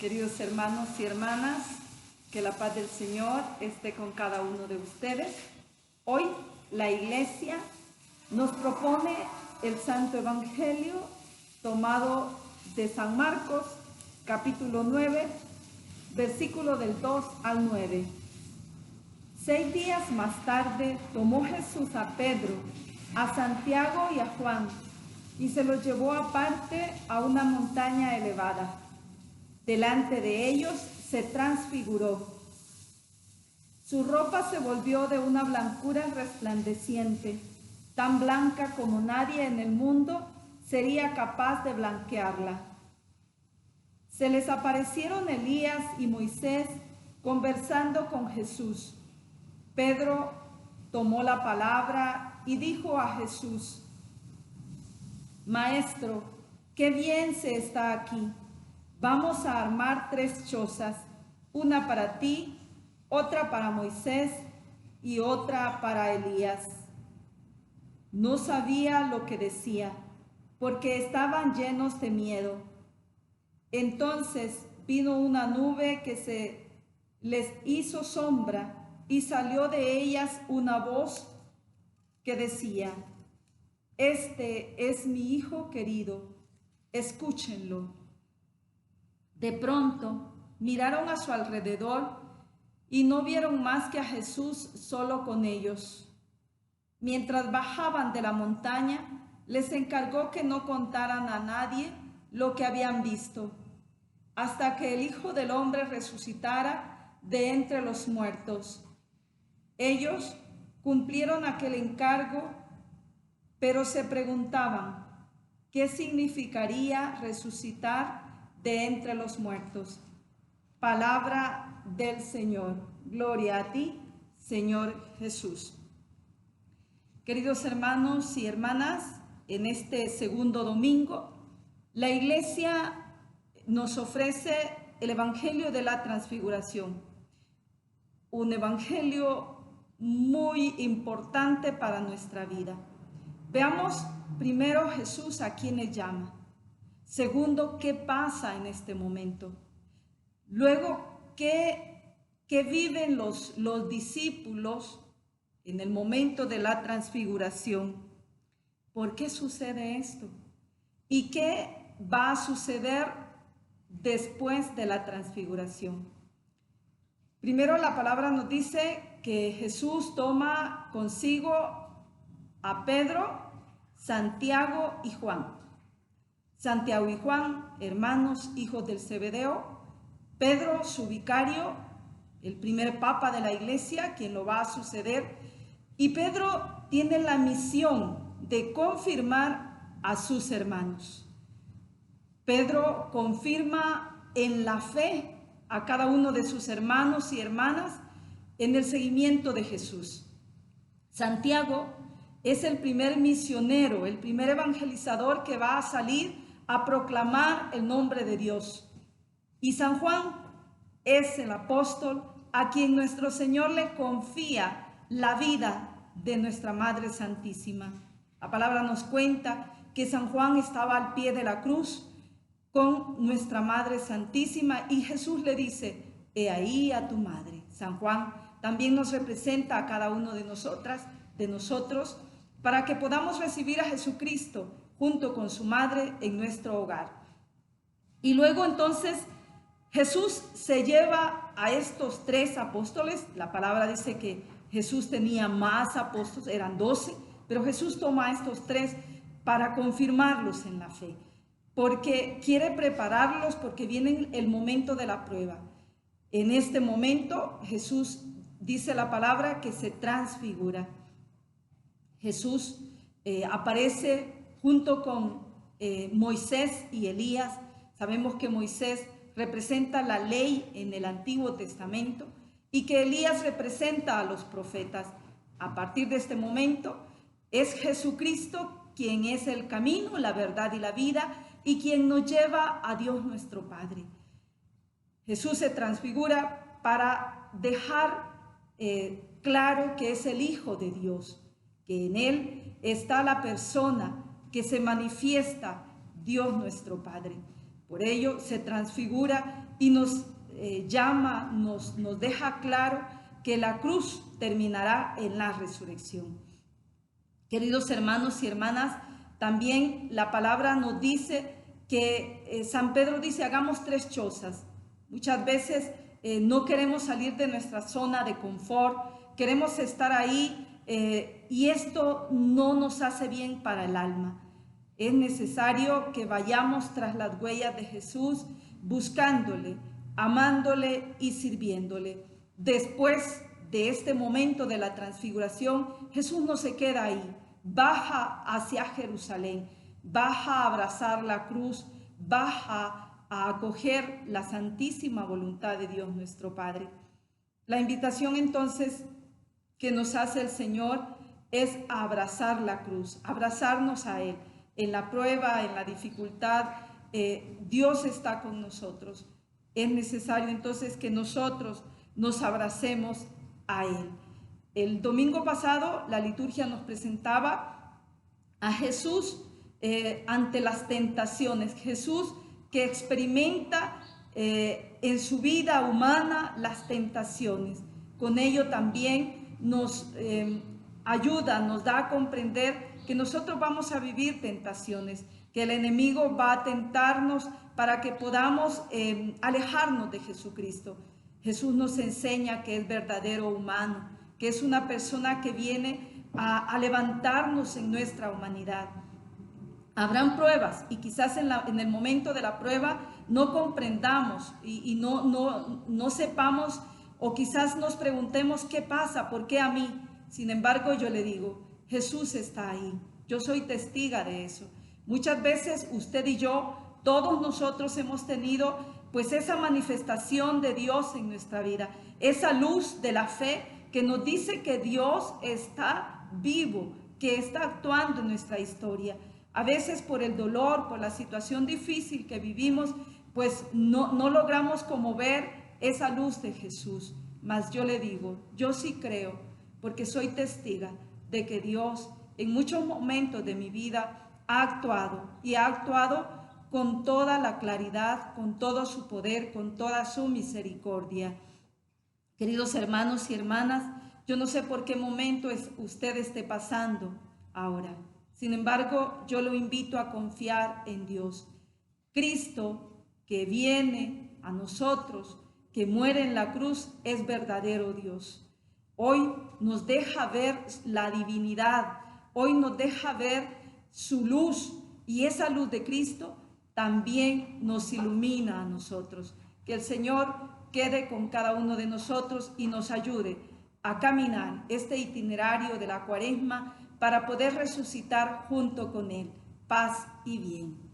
Queridos hermanos y hermanas, que la paz del Señor esté con cada uno de ustedes. Hoy la Iglesia nos propone el Santo Evangelio tomado de San Marcos, capítulo 9, versículo del 2 al 9. 6 días más tarde tomó Jesús a Pedro, a Santiago y a Juan, y se los llevó aparte a una montaña elevada. Delante de ellos se transfiguró. Su ropa se volvió de una blancura resplandeciente, tan blanca como nadie en el mundo sería capaz de blanquearla. Se les aparecieron Elías y Moisés conversando con Jesús. Pedro tomó la palabra y dijo a Jesús: Maestro, qué bien se está aquí. Vamos a armar 3 chozas, una para ti, otra para Moisés y otra para Elías. No sabía lo que decía, porque estaban llenos de miedo. Entonces vino una nube que se les hizo sombra y salió de ellas una voz que decía: Este es mi Hijo querido, escúchenlo. De pronto miraron a su alrededor y no vieron más que a Jesús solo con ellos. Mientras bajaban de la montaña, les encargó que no contaran a nadie lo que habían visto, hasta que el Hijo del Hombre resucitara de entre los muertos. Ellos cumplieron aquel encargo, pero se preguntaban: ¿qué significaría resucitar de entre los muertos? Palabra del Señor. Gloria a ti, Señor Jesús. Queridos hermanos y hermanas, en este segundo domingo, la Iglesia nos ofrece el Evangelio de la Transfiguración, un evangelio muy importante para nuestra vida. Veamos primero Jesús a quienes llama. Segundo, ¿qué pasa en este momento? Luego, ¿qué viven los discípulos en el momento de la transfiguración? ¿Por qué sucede esto? ¿Y qué va a suceder después de la transfiguración? Primero, la palabra nos dice que Jesús toma consigo a Pedro, Santiago y Juan. Santiago y Juan, hermanos, hijos del Zebedeo. Pedro, su vicario, el primer papa de la Iglesia, quien lo va a suceder. Y Pedro tiene la misión de confirmar a sus hermanos. Pedro confirma en la fe a cada uno de sus hermanos y hermanas en el seguimiento de Jesús. Santiago es el primer misionero, el primer evangelizador que va a salir a proclamar el nombre de Dios. Y San Juan es el apóstol a quien nuestro Señor le confía la vida de nuestra Madre Santísima. La palabra nos cuenta que San Juan estaba al pie de la cruz con nuestra Madre Santísima y Jesús le dice: he ahí a tu madre. San Juan también nos representa a cada uno de nosotros, para que podamos recibir a Jesucristo junto con su madre en nuestro hogar. Y luego entonces Jesús se lleva a estos 3 apóstoles. La palabra dice que Jesús tenía más apóstoles, eran 12, pero Jesús toma a estos 3 para confirmarlos en la fe, porque quiere prepararlos, porque viene el momento de la prueba. En este momento Jesús, dice la palabra, que se transfigura. Jesús aparece junto con Moisés y Elías. Sabemos que Moisés representa la ley en el Antiguo Testamento y que Elías representa a los profetas. A partir de este momento es Jesucristo quien es el camino, la verdad y la vida, y quien nos lleva a Dios nuestro Padre. Jesús se transfigura para dejar claro que es el Hijo de Dios, que en Él está la persona que se manifiesta, Dios nuestro Padre. Por ello se transfigura y nos llama, nos deja claro que la cruz terminará en la resurrección. Queridos hermanos y hermanas, también la palabra nos dice que San Pedro dice, hagamos 3 chozas. Muchas veces no queremos salir de nuestra zona de confort, queremos estar ahí y esto no nos hace bien para el alma. Es necesario que vayamos tras las huellas de Jesús, buscándole, amándole y sirviéndole. Después de este momento de la transfiguración, Jesús no se queda ahí, baja hacia Jerusalén, baja a abrazar la cruz, baja a acoger la santísima voluntad de Dios nuestro Padre. La invitación entonces que nos hace el Señor es a abrazar la cruz, abrazarnos a Él. En la prueba, en la dificultad, Dios está con nosotros. Es necesario entonces que nosotros nos abracemos a Él. El domingo pasado la liturgia nos presentaba a Jesús ante las tentaciones. Jesús que experimenta en su vida humana las tentaciones. Con ello también nos ayuda, nos da a comprender que nosotros vamos a vivir tentaciones, que el enemigo va a tentarnos para que podamos alejarnos de Jesucristo. Jesús nos enseña que es verdadero humano, que es una persona que viene a levantarnos en nuestra humanidad. Habrán pruebas y quizás en el momento de la prueba no comprendamos y no sepamos, o quizás nos preguntemos qué pasa, por qué a mí. Sin embargo, yo le digo, Jesús está ahí. Yo soy testiga de eso. Muchas veces usted y yo, todos nosotros hemos tenido pues esa manifestación de Dios en nuestra vida, esa luz de la fe que nos dice que Dios está vivo, que está actuando en nuestra historia. A veces por el dolor, por la situación difícil que vivimos, pues no logramos como ver esa luz de Jesús. Mas yo le digo, yo sí creo, porque soy testiga de que Dios en muchos momentos de mi vida ha actuado y ha actuado con toda la claridad, con todo su poder, con toda su misericordia. Queridos hermanos y hermanas, yo no sé por qué momento usted esté pasando ahora. Sin embargo, yo lo invito a confiar en Dios. Cristo, que viene a nosotros, que muere en la cruz, es verdadero Dios. Hoy nos deja ver la divinidad, hoy nos deja ver su luz, y esa luz de Cristo también nos ilumina a nosotros. Que el Señor quede con cada uno de nosotros y nos ayude a caminar este itinerario de la Cuaresma para poder resucitar junto con Él. Paz y bien.